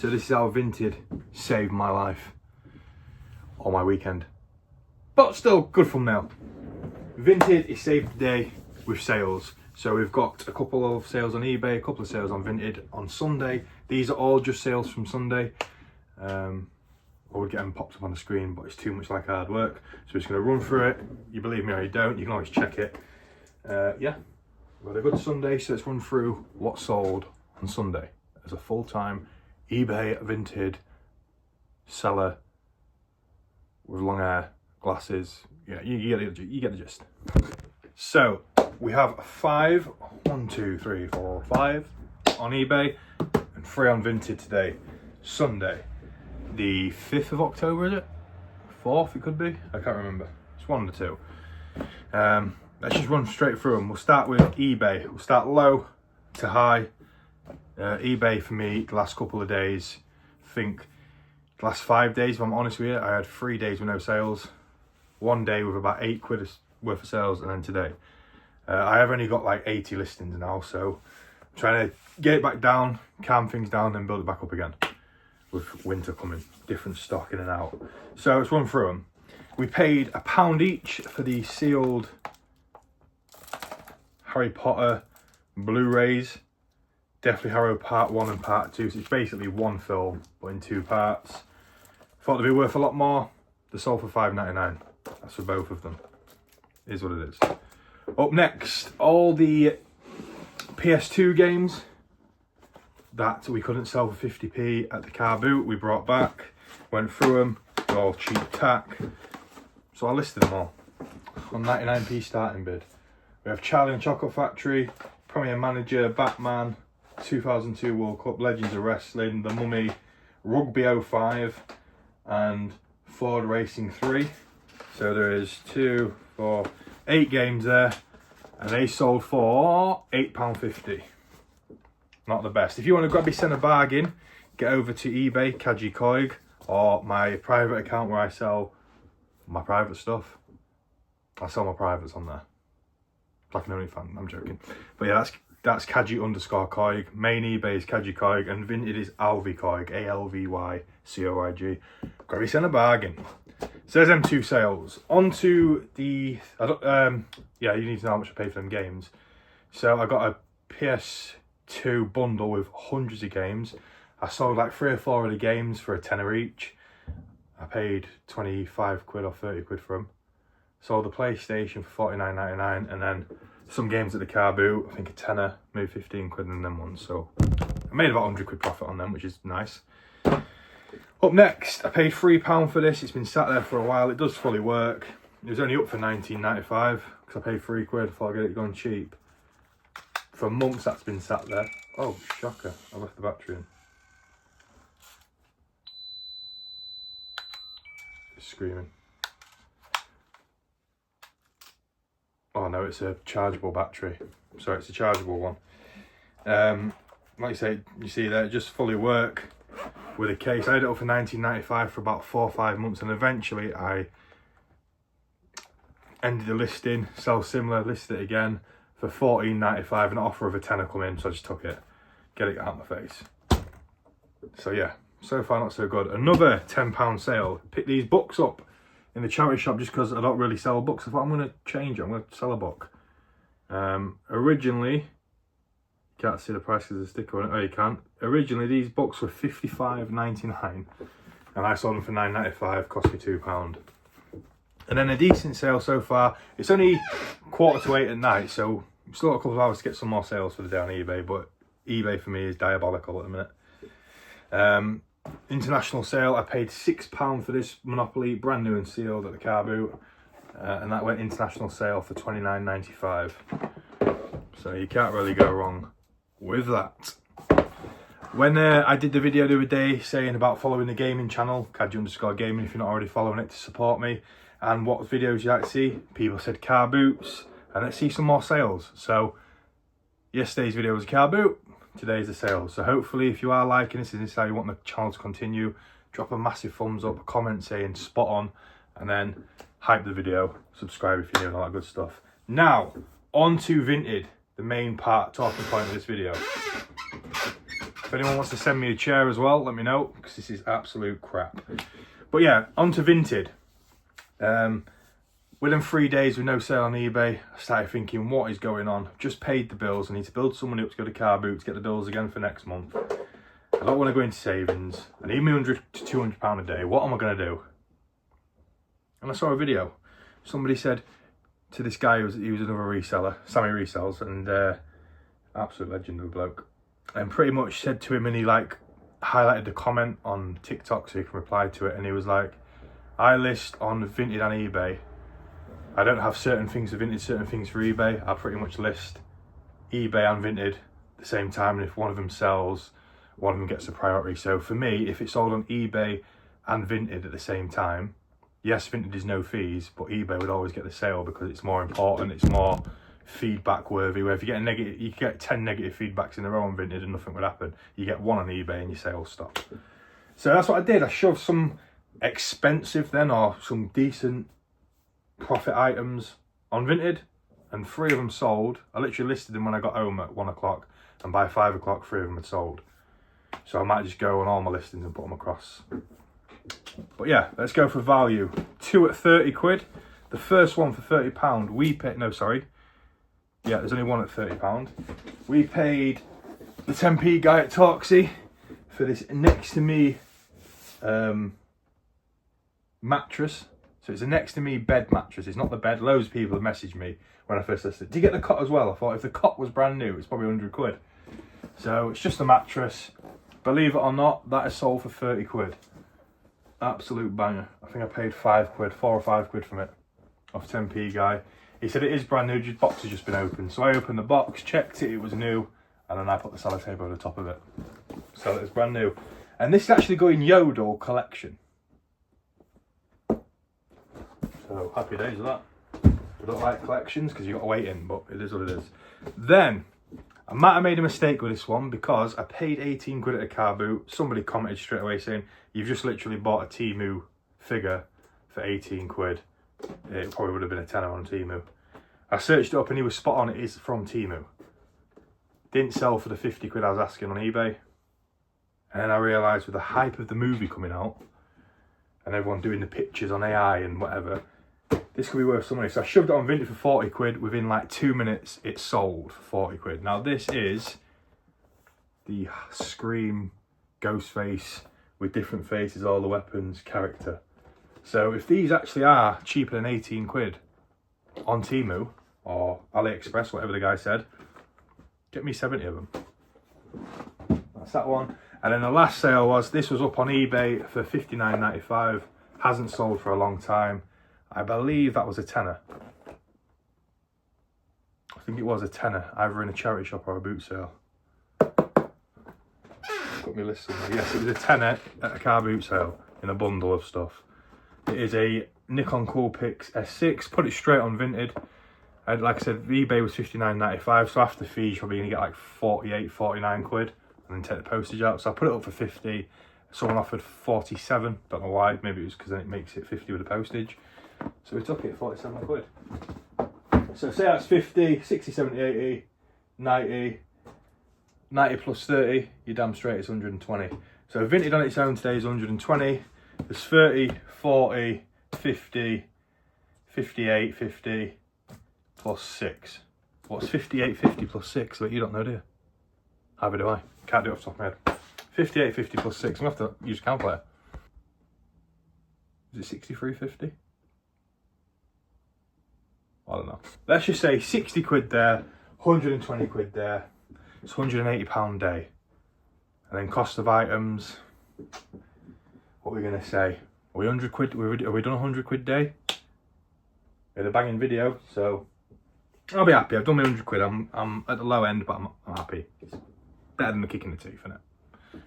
So this is how Vinted saved my life or my weekend. But still, good thumbnail. Vinted is saved the day with sales. So we've got a couple of sales on eBay, a couple of sales on Vinted on Sunday. These are all just sales from Sunday. I would get them popped up on the screen, but it's too much like hard work. So we're just going to run through it. You believe me or you don't, you can always check it. Yeah, we had a good Sunday, so let's run through what sold on Sunday as a full-time eBay Vinted seller with long hair, glasses. Yeah, you get the gist. So we have 5 on eBay and 3 on Vinted today. Sunday, the 5th of October, is it? 4th, it could be. I can't remember. It's one of the two. Let's just run straight through them. We'll start with eBay. We'll start low to high. eBay for me, the last couple of days, I think the last 5 days, if I'm honest with you, I had 3 days with no sales. 1 day with about £8 worth of sales, and then today. I have only got like 80 listings now, so I'm trying to get it back down, calm things down, then build it back up again. With winter coming, different stock in and out. So let's run through them. We paid £1 each for the sealed Harry Potter Blu-rays. Deathly Harrow Part 1 and Part 2. So it's basically one film, but in 2 parts. Thought they'd be worth a lot more. They sold for £5.99. That's for both of them. Is what it is. Up next, all the PS2 games that we couldn't sell for 50p at the car boot, we brought back, went through them, they're all cheap tack. So I listed them all on 99p starting bid. We have Charlie and Chocolate Factory, Premier Manager, Batman, 2002 World Cup, Legends of Wrestling, The Mummy, Rugby 05, and Ford Racing 3. So there is 2, 4, 8 games there, and they sold for £8.50. Not the best. If you want to grab yourself a bargain, get over to eBay, Kaji Koig, or my private account where I sell my private stuff. I sell my privates on there. Like an OnlyFans, I'm joking. But yeah, that's Kaji_Koig. Main eBay is Kaji Koig, and Vinted is Alvy Koig, ALVYCOIG. Grab yourself a bargain. So there's them 2 sales. On to the, yeah, you need to know how much I paid for them games. So I got a PS2 bundle with hundreds of games. I sold like 3 or 4 of the games for £10 each. I paid 25 quid or 30 quid for them. Sold the PlayStation for £49.99, and then some games at the car boot, I think a tenner, maybe 15 quid in them ones. So I made about 100 quid profit on them, which is nice. Up next, I paid £3 for this. It's been sat there for a while. It does fully work. It was only up for £19.95 because I paid 3 quid before I get it gone cheap. For months that's been sat there. Oh, shocker. I left the battery in. It's screaming. Oh no, it's a chargeable battery. Sorry, it's a chargeable one. Like I say, you see there, it just fully work with a case. I had it up for £19.95 for about 4 or 5 months, and eventually I ended the listing, sell similar, listed it again for £14.95, an offer of a tenner come in, so I just took it, get it out of my face. So yeah, so far not so good. Another £10 sale. Pick these books up in the charity shop just because I don't really sell books. I thought I'm going to change it, I'm going to sell a book. Originally, you can't see the price because there's a sticker on it. Oh, you can't. Originally, these books were £55.99 and I sold them for £9.95, cost me £2. And then a decent sale so far. It's only 7:45 at night, so we've still got a couple of hours to get some more sales for the day on eBay, but eBay for me is diabolical at the minute. International sale, I paid £6 for this Monopoly, brand new and sealed at the car boot, and that went international sale for £29.95. So you can't really go wrong with that. When I did the video the other day saying about following the gaming channel, Kaji_Gaming, if you're not already following it, to support me, and what videos you'd like to see, people said car boots, and let's see some more sales. So yesterday's video was a car boot, today's the sales. So hopefully if you are liking this and this is how you want the channel to continue, drop a massive thumbs up, a comment saying spot on, and then hype the video, subscribe if you're new and all that good stuff. Now, on to Vinted, the main part, talking point of this video. If anyone wants to send me a chair as well, let me know, because this is absolute crap. But yeah, on to Vinted. Within 3 days with no sale on eBay, I started thinking, what is going on? I've just paid the bills. I need to build some money up to go to car boot to get the bills again for next month. I don't want to go into savings. I need me £100 to £200 a day. What am I going to do? And I saw a video. Somebody said to this guy, he was another reseller, Sammy Resells, and absolute legend of a bloke. And pretty much said to him, and he like highlighted the comment on TikTok so he can reply to it. And he was like, I list on Vinted and eBay. I don't have certain things for Vinted, certain things for eBay. I pretty much list eBay and Vinted at the same time, and if one of them sells, one of them gets a priority. So for me, if it's sold on eBay and Vinted at the same time, yes, Vinted is no fees, but eBay would always get the sale because it's more important, it's more feedback worthy. Where if you get a negative, you get 10 negative feedbacks in a row on Vinted and nothing would happen. You get one on eBay and your sales stop. So that's what I did. I shoved some expensive then, or some decent profit items on Vinted, and 3 of them sold. I literally listed them when I got home at 1 o'clock, and by 5 o'clock 3 of them had sold. So I might just go on all my listings and put them across. But yeah, let's go for value. 2 at 30 quid. The first one for £30. We paid, no sorry, yeah, there's only one at £30. We paid the 10p guy at Torxy for this next to me mattress. So it's a next to me bed mattress. It's not the bed. Loads of people have messaged me when I first listed. Do you get the cot as well? I thought if the cot was brand new, it's probably 100 quid. So it's just a mattress. Believe it or not, that is sold for 30 quid. Absolute banger. I think I paid 5 quid, 4 or 5 quid from it, off 10p guy. He said it is brand new, the box has just been opened. So I opened the box, checked it, it was new, and then I put the sellotape over the top of it. So it's brand new. And this is actually going Yodel collection. So happy days with that. I don't like collections because you've got to wait in, but it is what it is. Then, I might have made a mistake with this one because I paid 18 quid at a car boot. Somebody commented straight away saying, you've just literally bought a Temu figure for 18 quid. It probably would have been a tenner on Temu. I searched it up and he was spot on, it is from Temu. Didn't sell for the 50 quid I was asking on eBay. And then I realised with the hype of the movie coming out, and everyone doing the pictures on AI and whatever, this could be worth some money. So I shoved it on Vinted for 40 quid. Within like 2 minutes, it sold for 40 quid. Now this is the Scream Ghostface with different faces, all the weapons, character. So if these actually are cheaper than 18 quid on Temu or AliExpress, whatever the guy said, get me 70 of them. That's that one. And then the last sale was, this was up on eBay for £59.95. Hasn't sold for a long time. I believe that was a tenner. I think it was a tenner, either in a charity shop or a boot sale. Got me listed there. Yes, it was a tenner at a car boot sale in a bundle of stuff. It is a Nikon Coolpix S6. Put it straight on Vinted. And like I said, eBay was £59.95, so after fees, you're probably going to get like 48, 49 quid. And then take the postage out. So I put it up for 50. Someone offered 47. Don't know why. Maybe it was because then it makes it 50 with the postage. So we took it at 47 quid. So say that's 50, 60, 70, 80, 90, 90 plus 30, you're damn straight it's 120. So Vinted on its own today is 120. There's 30, 40, 50, 58, 50 plus 6. What's 58, 50 plus 6? But you don't know, do you? Either do I. Can't do it off the top of my head. 58, 50 plus 6. I'm going to have to use a calculator. Is it 63.50? I don't know. Let's just say 60 quid there, 120 quid there. It's £180 a day. And then cost of items. What are we going to say? Are we 100 quid? Are we done 100 quid day? We had a banging video, so I'll be happy. I've done my 100 quid. I'm at the low end, but I'm happy. It's better than the kick in the teeth, isn't it?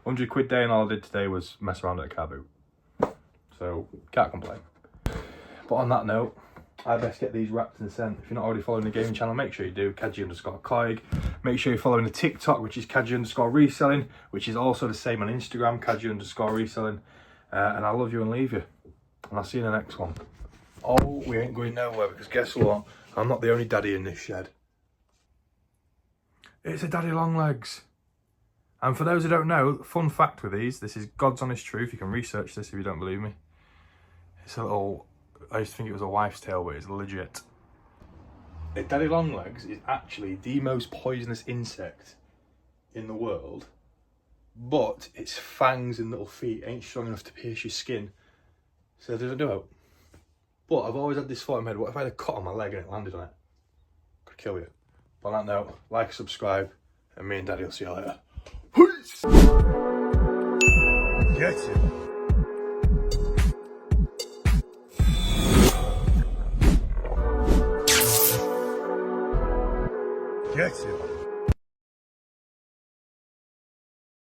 100 quid day, and all I did today was mess around at a car boot. So, can't complain. But on that note, I best get these wrapped and sent. If you're not already following the gaming channel, make sure you do. Kaji_Cloig. Make sure you're following the TikTok, which is Kaji_reselling, which is also the same on Instagram, Kaji_reselling. And I love you and leave you. And I'll see you in the next one. Oh, we ain't going nowhere, because guess what? I'm not the only daddy in this shed. It's a daddy long legs. And for those who don't know, fun fact with these, this is God's honest truth. You can research this if you don't believe me. It's a little, I used to think it was a wife's tale, but it's legit. A daddy longlegs is actually the most poisonous insect in the world, but its fangs and little feet ain't strong enough to pierce your skin, so they don't do it. But I've always had this thought in my head, what if I had a cut on my leg and it landed on it? Could kill you. But on that note, like, subscribe, and me and Daddy will see you later. Peace! Get it. Get it.